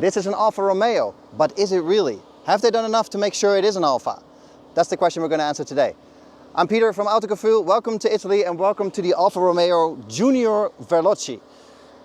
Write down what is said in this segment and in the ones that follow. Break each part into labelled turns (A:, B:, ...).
A: This is an Alfa Romeo, but is it really? Have they done enough to make sure it is an Alfa? That's the question we're going to answer today. I'm Peter from Autocafu. Welcome to Italy and welcome to the Alfa Romeo Junior Veloci.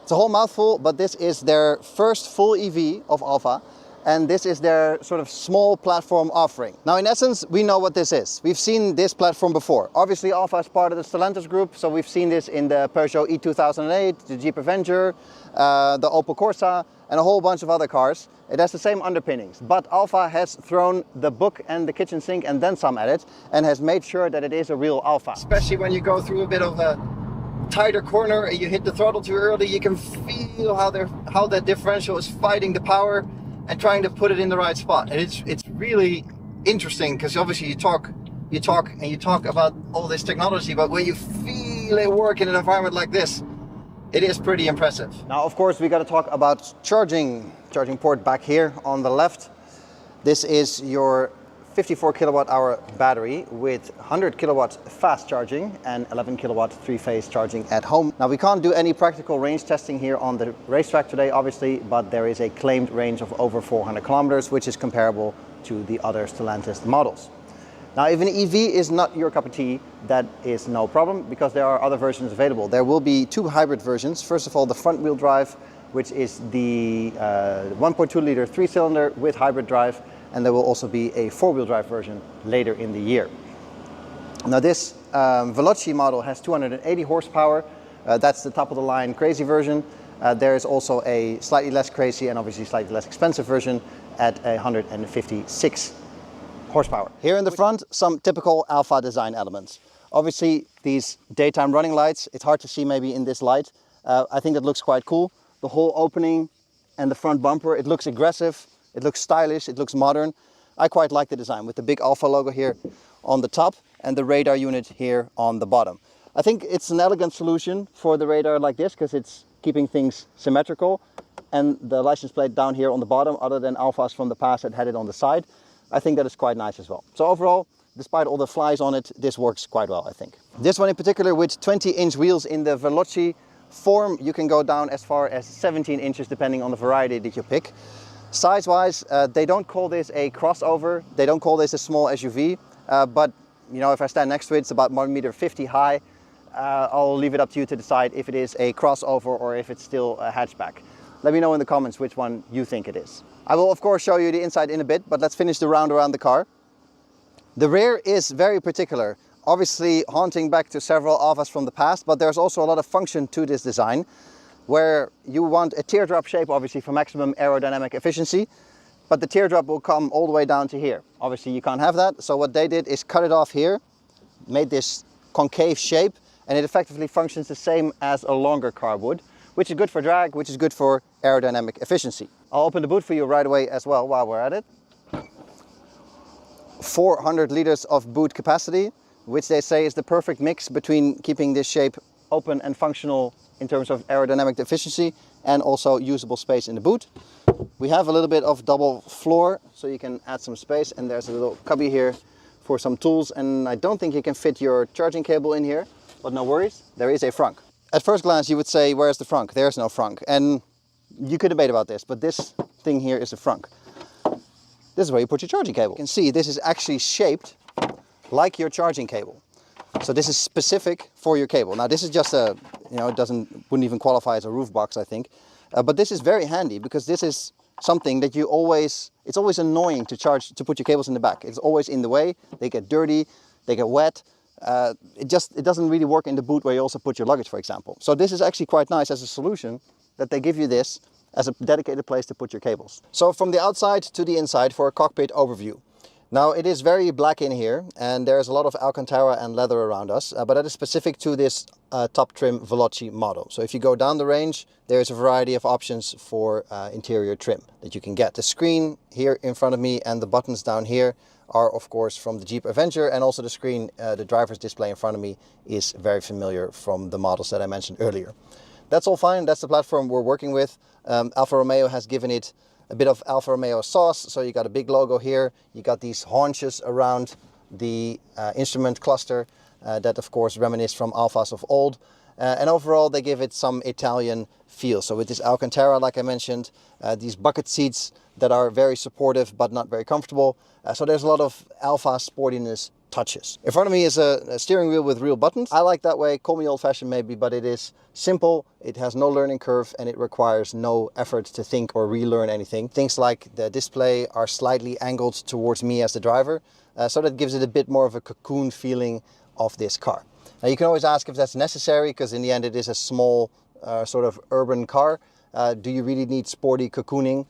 A: It's a whole mouthful, but this is their first full EV of Alfa, and this is their sort of small platform offering. Now, in essence, we know what this is. We've seen this platform before. Obviously, Alfa is part of the Stellantis group, so we've seen this in the Peugeot E2008, the Jeep Avenger, the Opel Corsa, and a whole bunch of other cars. It has the same underpinnings, but Alfa has thrown the book and the kitchen sink and then some at it, and has made sure that it is a real Alfa. Especially when you go through a bit of a tighter corner and you hit the throttle too early, you can feel how that differential is fighting the power and trying to put it in the right spot. And it's really interesting, because obviously you talk about all this technology, but when you feel it work in an environment like this, it is pretty impressive. Now, of course, we got to talk about charging port back here on the left. This is your 54 kilowatt hour battery with 100 kilowatts fast charging and 11 kilowatt three-phase charging at home. Now, we can't do any practical range testing here on the racetrack today, obviously, but there is a claimed range of over 400 kilometers, which is comparable to the other Stellantis models. Now, if an EV is not your cup of tea, that is no problem, because there are other versions available. There will be two hybrid versions. First of all, the front wheel drive, which is the 1.2 liter three-cylinder with hybrid drive, and there will also be a four-wheel drive version later in the year. Now, this Veloci model has 280 horsepower. That's the top of the line crazy version. There is also a slightly less crazy and obviously slightly less expensive version at 156 horsepower. Here in the front, some typical Alfa design elements. Obviously, these daytime running lights, it's hard to see maybe in this light. I think it looks quite cool. The whole opening and the front bumper, it looks aggressive. It looks stylish, it looks modern. I quite like the design with the big Alfa logo here on the top and the radar unit here on the bottom. I think it's an elegant solution for the radar like this, because it's keeping things symmetrical, and the license plate down here on the bottom, other than Alfas from the past that had it on the side. I think that is quite nice as well. So overall, despite all the flies on it, this works quite well, I think. This one in particular, with 20-inch wheels in the Veloci form, you can go down as far as 17 inches depending on the variety that you pick. Size-wise, they don't call this a crossover, they don't call this a small SUV, but you know, if I stand next to it, it's about 1.50 meters high. I'll leave it up to you to decide if it is a crossover or if it's still a hatchback. Let me know in the comments which one you think it is. I will of course show you the inside in a bit, but let's finish the round around the car. The rear is very particular, obviously haunting back to several Alfas from the past, but there's also a lot of function to this design, where you want a teardrop shape, obviously, for maximum aerodynamic efficiency, but the teardrop will come all the way down to here. Obviously, you can't have that, so what they did is cut it off here, made this concave shape, and it effectively functions the same as a longer car would, which is good for drag, which is good for aerodynamic efficiency. I'll open the boot for you right away as well while we're at it. 400 liters of boot capacity, which they say is the perfect mix between keeping this shape open and functional in terms of aerodynamic efficiency and also usable space in the boot. We have a little bit of double floor, so you can add some space, and there's a little cubby here for some tools, and I don't think you can fit your charging cable in here, but no worries, there is a frunk. At first glance you would say, where's the frunk? There's no frunk, and you could debate about this, but this thing here is a frunk. This is where you put your charging cable. You can see this is actually shaped like your charging cable. So this is specific for your cable. Now this is just a, you know, wouldn't even qualify as a roof box, I think. But this is very handy, because this is something that it's always annoying to put your cables in the back. It's always in the way, they get dirty, they get wet. It doesn't really work in the boot where you also put your luggage, for example. So this is actually quite nice as a solution, that they give you this as a dedicated place to put your cables. So from the outside to the inside for a cockpit overview. Now it is very black in here, and there's a lot of Alcantara and leather around us, but that is specific to this top trim Veloci model. So if you go down the range, there's a variety of options for interior trim that you can get. The screen here in front of me and the buttons down here are of course from the Jeep Avenger, and also the screen, the driver's display in front of me, is very familiar from the models that I mentioned earlier. That's all fine, that's the platform we're working with. Alfa Romeo has given it a bit of Alfa Romeo sauce, so you got a big logo here, you got these haunches around the instrument cluster that of course reminisce from Alfas of old, And overall they give it some Italian feel. So with this Alcantara, like I mentioned, these bucket seats that are very supportive but not very comfortable. So there's a lot of Alfa sportiness touches. In front of me is a steering wheel with real buttons. I like that way, call me old-fashioned maybe, but it is simple, it has no learning curve, and it requires no effort to think or relearn anything. Things like the display are slightly angled towards me as the driver, so that gives it a bit more of a cocoon feeling of this car. Now you can always ask if that's necessary, because in the end it is a small sort of urban car. Do you really need sporty cocooning?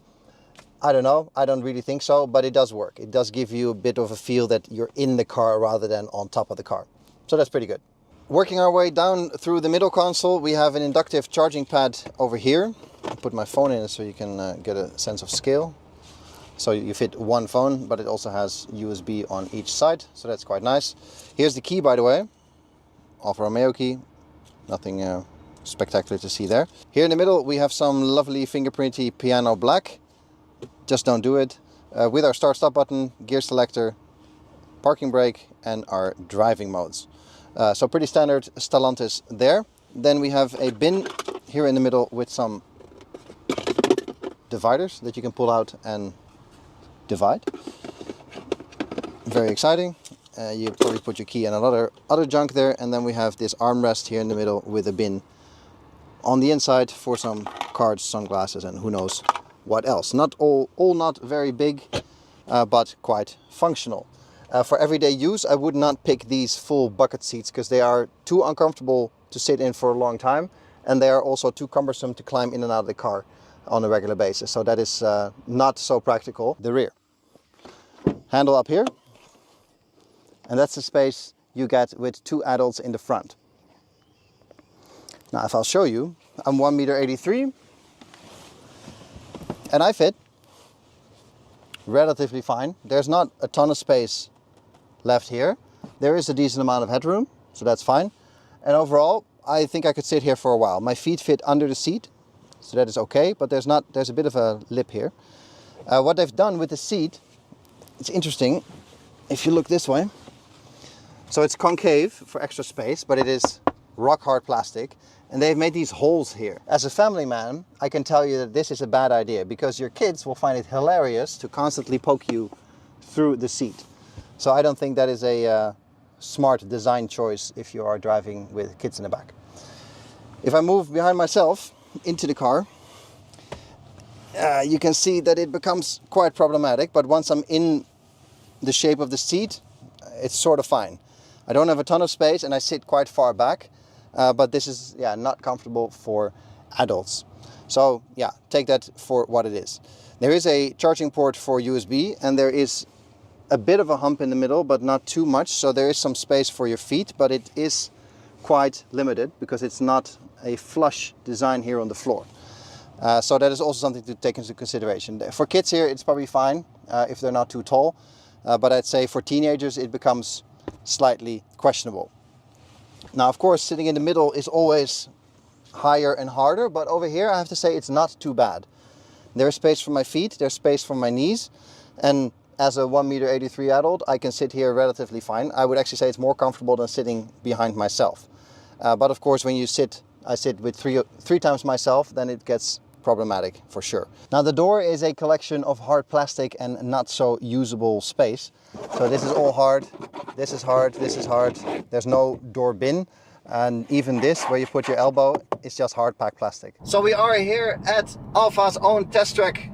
A: I don't know, I don't really think so, but it does work. It does give you a bit of a feel that you're in the car rather than on top of the car. So that's pretty good. Working our way down through the middle console, we have an inductive charging pad over here. I'll put my phone in it so you can get a sense of scale. So you fit one phone, but it also has USB on each side, so that's quite nice. Here's the key, by the way, Alfa Romeo key. Nothing spectacular to see there. Here in the middle we have some lovely fingerprinty piano black. Just don't do it. With our start-stop button, gear selector, parking brake, and our driving modes. So pretty standard Stellantis there. Then we have a bin here in the middle with some dividers that you can pull out and divide. Very exciting. You probably put your key and other junk there, and then we have this armrest here in the middle with a bin on the inside for some cards, sunglasses, and who knows what else. Not all not very big, but quite functional. For everyday use, I would not pick these full bucket seats because they are too uncomfortable to sit in for a long time, and they are also too cumbersome to climb in and out of the car on a regular basis. So that is not so practical. The rear handle up here, and that's the space you get with two adults in the front. Now if I'll show you, I'm 1.83 m and I fit relatively fine. There's not a ton of space left here. There is a decent amount of headroom, so that's fine. And overall, I think I could sit here for a while. My feet fit under the seat, so that is okay, but there's a bit of a lip here. What they've done with the seat, it's interesting. If you look this way, so it's concave for extra space, but it is rock hard plastic, and they've made these holes here. As a family man, I can tell you that this is a bad idea, because your kids will find it hilarious to constantly poke you through the seat. So I don't think that is a smart design choice if you are driving with kids in the back. If I move behind myself into the car, you can see that it becomes quite problematic, but once I'm in the shape of the seat, it's sort of fine. I don't have a ton of space and I sit quite far back, but this is not comfortable for adults. So yeah, take that for what it is. There is a charging port for USB, and there is a bit of a hump in the middle, but not too much. So there is some space for your feet, but it is quite limited because it's not a flush design here on the floor. So that is also something to take into consideration. For kids here, it's probably fine if they're not too tall, but I'd say for teenagers, it becomes slightly questionable. Now, of course, sitting in the middle is always higher and harder, but over here, I have to say it's not too bad. There's space for my feet, there's space for my knees, and as a 1.83 m adult, I can sit here relatively fine. I would actually say it's more comfortable than sitting behind myself. But of course, when you I sit with three times myself, then it gets problematic for sure. Now the door is a collection of hard plastic and not so usable space. So this is all hard, this is hard, this is hard. There's no door bin. And even this, where you put your elbow, is just hard packed plastic. So we are here at Alfa's own test track.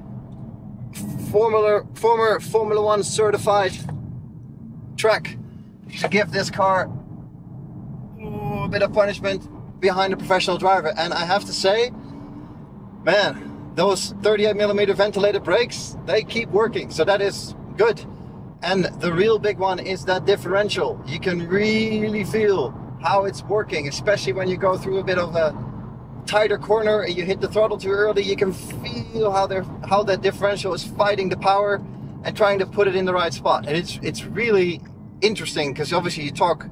A: Former Formula 1 certified track to give this car a bit of punishment behind a professional driver. And I have to say, man, those 38mm ventilated brakes, they keep working, so that is good. And the real big one is that differential. You can really feel how it's working, especially when you go through a bit of a tighter corner and you hit the throttle too early. You can feel how that differential is fighting the power and trying to put it in the right spot. And it's really interesting, because obviously you talk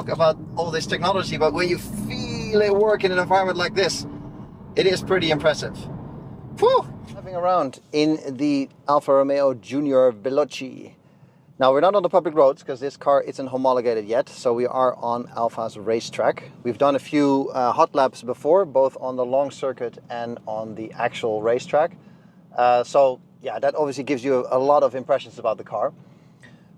A: about all this technology, but when you feel it work in an environment like this, it is pretty impressive. Whew! Driving around in the Alfa Romeo Junior Veloci. Now we're not on the public roads because this car isn't homologated yet, so we are on Alfa's racetrack. We've done a few hot laps before, both on the long circuit and on the actual racetrack. So yeah, that obviously gives you a lot of impressions about the car.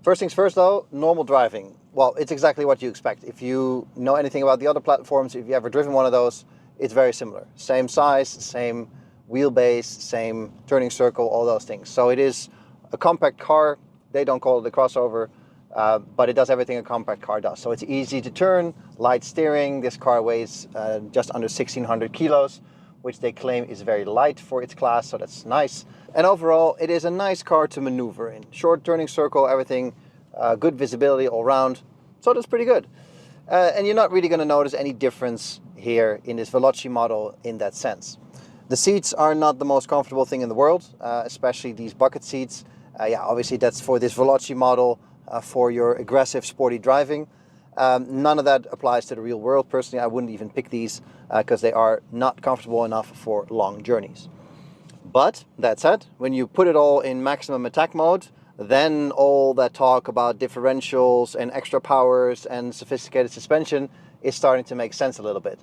A: First things first though, normal driving. Well, it's exactly what you expect. If you know anything about the other platforms, if you've ever driven one of those, it's very similar. Same size, same wheelbase, same turning circle, all those things. So it is a compact car. They don't call it a crossover, but it does everything a compact car does. So it's easy to turn, light steering. This car weighs just under 1,600 kilos, which they claim is very light for its class, so that's nice. And overall, it is a nice car to maneuver in. Short turning circle, everything, good visibility all around, so that's pretty good. And you're not really going to notice any difference here in this Veloci model in that sense. The seats are not the most comfortable thing in the world, especially these bucket seats. Yeah, obviously that's for this Veloci model, for your aggressive sporty driving. None of that applies to the real world. Personally, I wouldn't even pick these because they are not comfortable enough for long journeys. But that said, when you put it all in maximum attack mode, then all that talk about differentials and extra powers and sophisticated suspension is starting to make sense a little bit.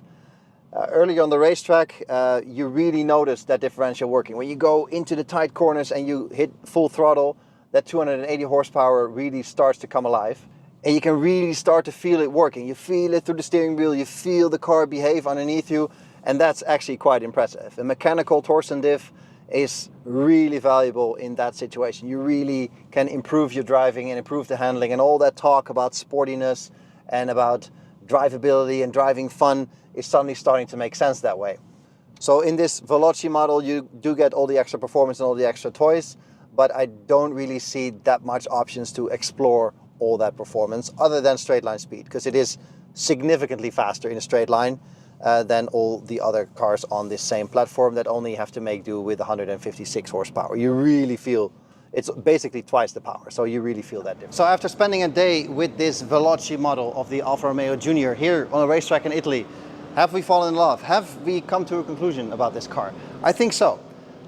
A: Earlier on the racetrack, you really notice that differential working. When you go into the tight corners and you hit full throttle, that 280 horsepower really starts to come alive. And you can really start to feel it working. You feel it through the steering wheel, you feel the car behave underneath you, and that's actually quite impressive. A mechanical torsion diff is really valuable in that situation. You really can improve your driving and improve the handling, and all that talk about sportiness and about drivability and driving fun is suddenly starting to make sense that way. So in this Veloci model, you do get all the extra performance and all the extra toys, but I don't really see that much options to explore all that performance other than straight line speed, because it is significantly faster in a straight line than all the other cars on this same platform that only have to make do with 156 horsepower. You really feel it's basically twice the power, so you really feel that difference. So after spending a day with this Veloci model of the Alfa Romeo Junior here on a racetrack in Italy, have we fallen in love? Have we come to a conclusion about this car? I think so.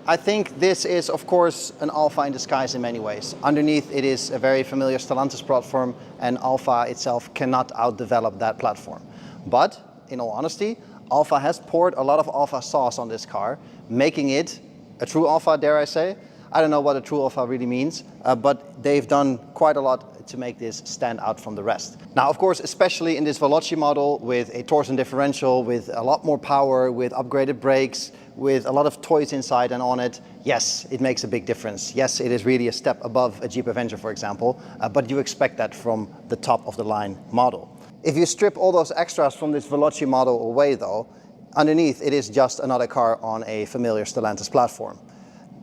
A: I think this is, of course, an Alfa in disguise in many ways. Underneath, it is a very familiar Stellantis platform, and Alfa itself cannot outdevelop that platform. But, in all honesty, Alfa has poured a lot of Alfa sauce on this car, making it a true Alfa, dare I say. I don't know what a true Alfa really means, but they've done quite a lot to make this stand out from the rest. Now, of course, especially in this Veloci model with a torsion differential, with a lot more power, with upgraded brakes, with a lot of toys inside and on it, yes, it makes a big difference. Yes, it is really a step above a Jeep Avenger, for example, but you expect that from the top of the line model. If you strip all those extras from this Veloci model away though, underneath it is just another car on a familiar Stellantis platform.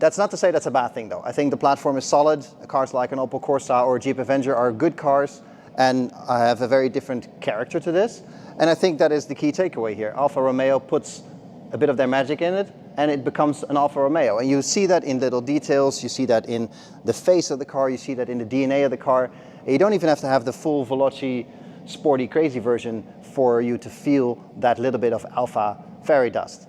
A: That's not to say that's a bad thing though. I think the platform is solid. Cars like an Opel Corsa or a Jeep Avenger are good cars and have a very different character to this. And I think that is the key takeaway here. Alfa Romeo puts a bit of their magic in it and it becomes an Alfa Romeo. And you see that in little details, you see that in the face of the car, you see that in the DNA of the car. And you don't even have to have the full Veloci sporty crazy version for you to feel that little bit of Alfa fairy dust.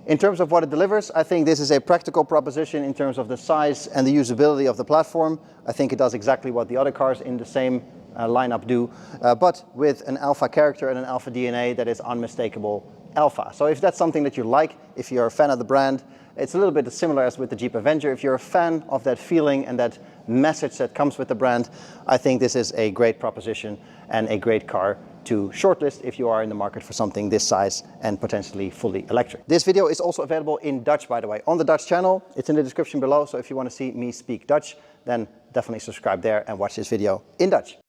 A: In terms of what it delivers, I think this is a practical proposition in terms of the size and the usability of the platform. I think it does exactly what the other cars in the same lineup do, but with an Alfa character and an Alfa DNA that is unmistakable Alfa. So if that's something that you like, if you're a fan of the brand, it's a little bit similar as with the Jeep Avenger. If you're a fan of that feeling and that message that comes with the brand, I think this is a great proposition and a great car to shortlist if you are in the market for something this size and potentially fully electric. This video is also available in Dutch, by the way, on the Dutch channel. It's in the description below, so if you want to see me speak Dutch, then definitely subscribe there and watch this video in Dutch.